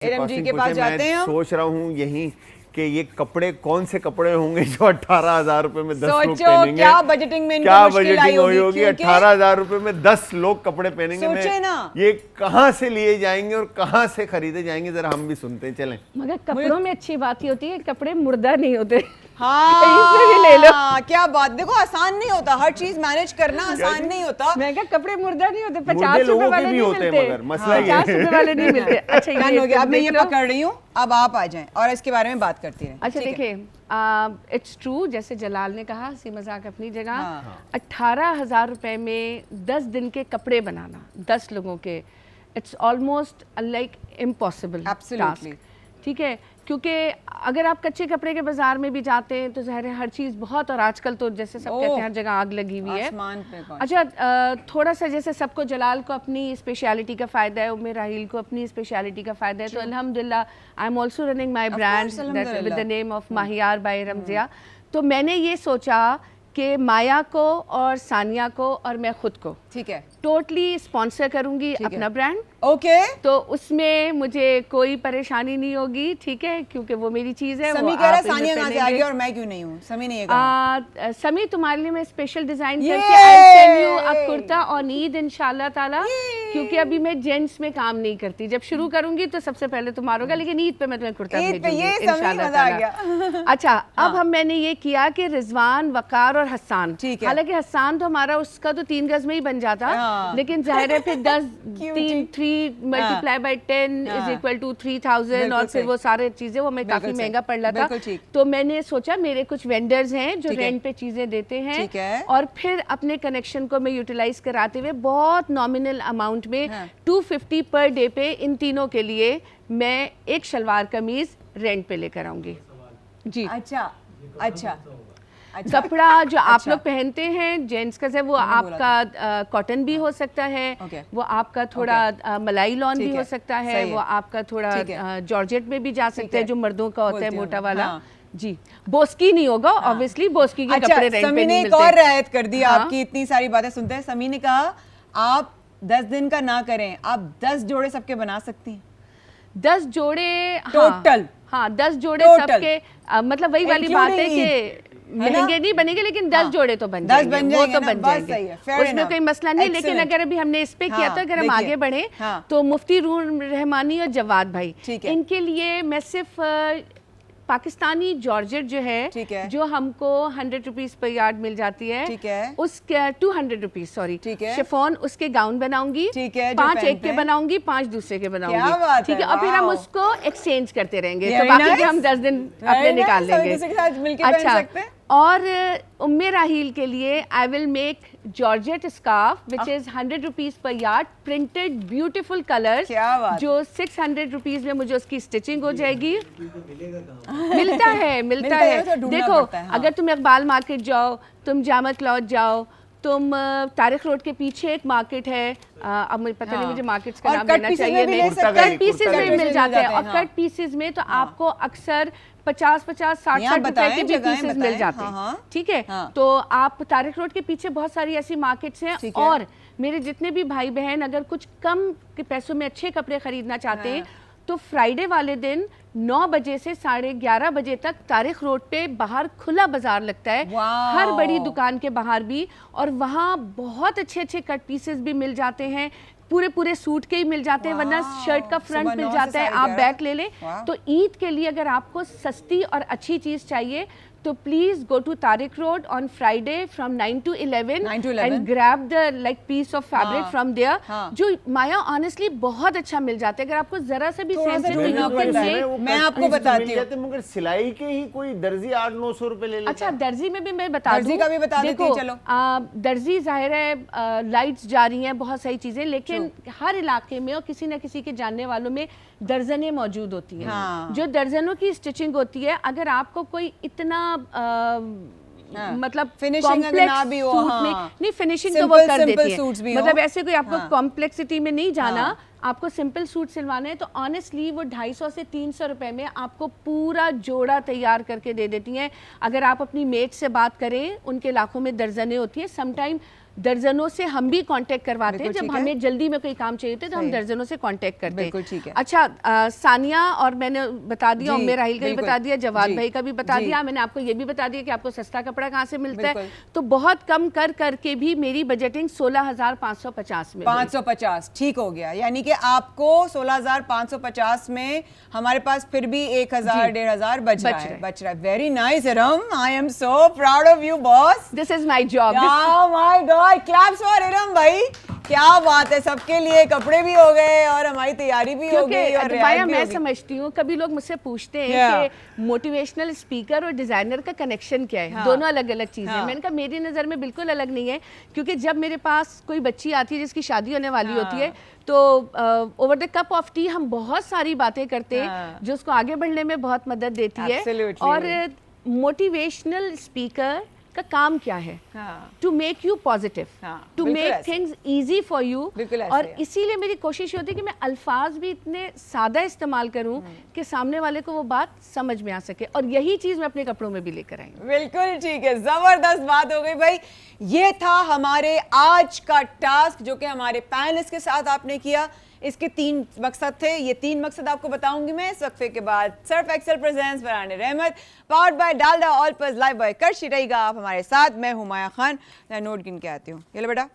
LMG के पास जाते हैं। सोच रहा हूँ यही कि ये कपड़े कौन से कपड़े होंगे जो 18,000 रुपए में 10 लोग पहनेंगे। क्या बजटिंग में क्या बजटिंग होगी 18,000 रुपए में 10 लोग कपड़े पहनेंगे। सोचे ना ये कहाँ से लिए जाएंगे और कहाँ से खरीदे जाएंगे, जरा हम भी सुनते हैं। चलें। मगर कपड़ों में अच्छी बात ये होती है कपड़े मुर्दा नहीं होते। हाँ कहीं से भी ले लो। क्या बात, देखो आसान नहीं होता, हर चीज मैनेज करना आसान नहीं होता। मैं क्या कपड़े मुर्दा नहीं होते, 50 मुर्दे रुपए लोगों के वाले भी नहीं होते हैं, मिलते, मगर मसला ये 50 रुपए वाले नहीं मिलते। अच्छा डन हो गया, अब मैं ये देख लो। पकड़ रही हूँ, अब आप आ जाएं और इसके बारे में बात करती रहें। अच्छा ठीक है? देखिए, इट्स ट्रू जैसे जलाल ने कहा, हंसी मजाक अपनी जगह। हाँ। 18,000 रुपए में 10 दिन के कपड़े बनाना 10 लोगों के, it's almost like impossible Absolutely. ठीक है, क्योंकि अगर आप कच्चे कपड़े के बाजार में भी जाते हैं तो ज़ाहिर है हर चीज़ बहुत, और आजकल तो जैसे सब कहते हैं हर जगह आग लगी हुई है। आसमान पे पहुंच। अच्छा, थोड़ा सा जैसे सबको, जलाल को अपनी स्पेशलिटी का फ़ायदा है, उम्मे राहील को अपनी स्पेशलिटी का फ़ायदा है, तो अल्हम्दुलिल्लाह I am also running my brand with the name of Mahiyar by Ramzia. तो मैंने ये सोचा कि माया को और सानिया को और मैं खुद को ठीक है, टोटली स्पॉन्सर करूंगी अपना ब्रांड। ओके। तो उसमें मुझे कोई परेशानी नहीं होगी, ठीक है, क्योंकि वो मेरी चीज़ है। समी कह रहा है सानिया कहाँ से आ गई और मैं क्यों नहीं हूँ? समी ने ये कहा। समी तुम्हारे लिए मैं स्पेशल डिजाइन करके I send you a kurta on Eid इंशाल्लाह ताला, क्योंकि अभी मैं जेंट्स में काम नहीं करती, जब शुरू करूंगी तो सबसे पहले तुम्हारा होगा, लेकिन ईद पे मैं तुम्हें कुर्ता भेजूंगी इंशाल्लाह ताला। अच्छा, अब हम मैंने ये किया कि रिजवान, वकार और हसन, हालांकि हसन तो हमारा उसका तो 3 गज में ही बन जाता, लेकिन जाहिर है फिर 3 multiply by 10 is equal to 3000, और फिर वो सारे चीजें वो हमें काफी महंगा पड़ रहा था। तो मैंने सोचा मेरे कुछ वेंडर्स हैं जो रेंट पे चीजें देते हैं, और फिर अपने कनेक्शन को मैं यूटिलाइज कराते हुए बहुत नॉमिनल अमाउंट में 250 पर डे पे इन तीनों के लिए मैं एक शलवार कमीज रेंट पे लेकर आऊंगी जी। अच्छा अच्छा, कपड़ा जो आप लोग पहनते हैं जेंट्स का है, वो आपका कॉटन भी हो सकता है, वो आपका थोड़ा मलाई लॉन भी हो सकता है, वो आपका थोड़ा जॉर्जेट में भी जा सकता है जो मर्दों का होता है मोटा वाला जी। बोस्की नहीं होगा ऑब्वियसली, बोस्की के कपड़े रेंट पे नहीं मिलते। एक और रियायत कर दी, आपकी इतनी सारी बातें सुनते हैं। समी ने कहा आप 10 दिन का ना करें, आप 10 जोड़े सबके बना सकती हैं। 10 जोड़े टोटल? हाँ 10 जोड़े सबके, मतलब वही वाली बात है कि महंगे नहीं बनेंगे, लेकिन 10 जोड़े तो बन जाएंगे, वो तो बन जाएंगे, उसमें कोई मसला नहीं। लेकिन अगर अभी हमने इस पे किया तो अगर हम आगे बढ़े तो मुफ्ती रूम रहमानी और जवाद भाई, इनके लिए मैं सिर्फ पाकिस्तानी जॉर्जेट जो है, जो हमको 100 रुपीज पर यार्ड मिल जाती है, उसके 200 रुपीज सॉरी, शिफॉन उसके गाउन बनाऊंगी, 5 एक के बनाऊंगी, 5 दूसरे के बनाऊंगी, ठीक है, और फिर हम उसको एक्सचेंज करते रहेंगे, तो बाकी के हम 10 दिन अपने निकाल लेंगे। अच्छा, और उम्मे राहील के लिए I will make georgette scarf which is 100 rupees per yard, printed beautiful colours, जो 600 रुपीज में मुझे उसकी स्टिचिंग हो जाएगी। मिलता है देखो, अगर तुम इकबाल मार्केट जाओ, तुम जामा क्लॉथ जाओ, तुम तारिक रोड के पीछे एक मार्केट है, अब मुझे पता नहीं मुझे मार्केट्स का नाम लेना चाहिए नहीं, कट पीसेस में मिल जाते हैं, और कट पीसेस में तो आपको अक्सर 50-50, 60-60 रुपए के भी पीसेस मिल जाते हैं, ठीक है। तो आप तारिक रोड के पीछे बहुत सारी ऐसी मार्केट्स हैं, और मेरे जितने भी भाई बहन अगर कुछ कम के पैसों में अच्छे कपड़े खरीदना चाहते हैं तो फ्राइडे वाले दिन 9 बजे से 11:30 बजे तक तारिक रोड पे बाहर खुला बाजार लगता है, हर बड़ी दुकान के बाहर भी, और वहाँ बहुत अच्छे अच्छे कट पीसेस भी मिल जाते हैं, पूरे सूट के ही मिल जाते हैं, वरना शर्ट का फ्रंट मिल जाता है, आप बैक ले लें। तो ईद के लिए अगर आपको सस्ती और अच्छी चीज चाहिए तो please go to Tariq road on Friday from 9 to 11 and grab the like piece of fabric from there, जो माया ऑनेस्टली बहुत अच्छा मिल जाता है। अगर आपको जरा सा भी मैं आपको बताती हूँ, मगर सिलाई के ही कोई दर्जी 800-900 रुपए ले लेता। अच्छा, दर्जी में भी मैं बता दूं, दर्जी का भी बता देती हूं, चलो। दर्जी जाहिर है लाइट्स जा रही हैं, बहुत सारी चीजें, लेकिन हर इलाके में और किसी न किसी के जानने वालों में दर्जनें मौजूद होती हैं, जो दर्जनों की स्टिचिंग होती है। अगर आपको कोई इतना मतलब फिनिशिंग अगर ना भी हो, नहीं फिनिशिंग तो वो कर देती है, मतलब ऐसे कोई आपको कॉम्प्लेक्सिटी में नहीं जाना, आपको सिंपल सूट सिलवाना है तो ऑनेस्टली वो 250 से 300 रुपए में आपको पूरा जोड़ा तैयार करके दे देती हैं। अगर आप अपनी मेट से बात करें, उनके इलाकों में दर्जनें होती हैं, समटाइम दर्जनों से हम भी कांटेक्ट करवाते हैं। जब हमें जल्दी में कोई काम चाहिए तो हम दर्जनों से कांटेक्ट करते हैं। बिल्कुल ठीक है। अच्छा, सानिया और मैंने बता दिया, उम्मे राहिल का भी बता दिया, जवाद भाई का भी बता दिया, मैंने आपको ये भी बता दिया कि आपको सस्ता कपड़ा कहाँ से मिलता है। तो बहुत कम कर करके भी मेरी बजटिंग 16,550 में 550 ठीक हो गया, यानी कि आपको 16,550 में हमारे पास फिर भी 1,000-1,500 बच रहा है। Very nice Iram, I am so proud of you boss, this is my job. My god, claps for Iram भाई, क्या बात है, सबके लिए कपड़े भी हो गए और हमारी तैयारी भी हो गई और भाई मैं समझती हूँ, कभी लोग मुझसे पूछते हैं कि मोटिवेशनल स्पीकर और डिजाइनर का कनेक्शन क्या है। दोनों अलग अलग चीजें हैं। मैंने कहा मेरी नजर में बिल्कुल अलग नहीं है, क्योंकि जब मेरे पास कोई बच्ची आती है जिसकी शादी होने वाली होती है तो over the cup of T हम बहुत सारी बातें करते हैं जो उसको आगे बढ़ने में बहुत मदद देती है। और मोटिवेशनल स्पीकर का काम क्या है? To make you positive, to make things easy for you. और इसीलिए मेरी कोशिश होती है कि मैं अल्फाज भी इतने सादा इस्तेमाल करूं कि सामने वाले को वो बात समझ में आ सके, और यही चीज मैं अपने कपड़ों में भी लेकर आई। बिल्कुल ठीक है, जबरदस्त बात हो गई भाई। ये था हमारे आज का टास्क जो कि हमारे पैनलिस्ट के साथ आपने किया। इसके 3 मकसद थे, ये 3 मकसद आपको बताऊंगी मैं इस वक्फे के बाद। Surf Excel presents Farhan Rehmat, powered by Dalda all purse, live by Karshi, रहेगा आप हमारे साथ। मैं हूं माया खान, नोट गिन के आती हूँ। ये लो बेटा।